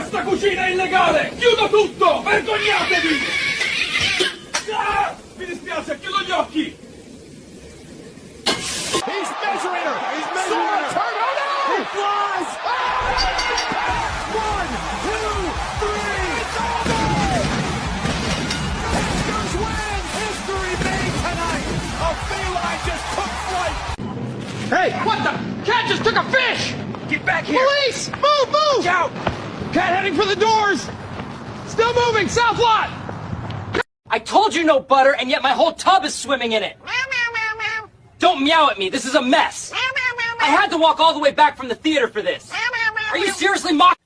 Questa cucina è illegale! Chiudo tutto! Vergognatevi! Ah! Mi dispiace, chiudo gli occhi! He's measuring her! He's measuring her! Turn her! He flies! Ah! 1, 2, 3! It's over! Masters wins! History made tonight! A feline just took flight! Hey! What the? Cat just took a fish! Get back here! Police! Move! Move! Watch out! Cat heading for the doors! Still moving! South lot! I told you no butter, and yet my whole tub is swimming in it. Don't meow at me. This is a mess. I had to walk all the way back from the theater for this. Are you seriously mocking?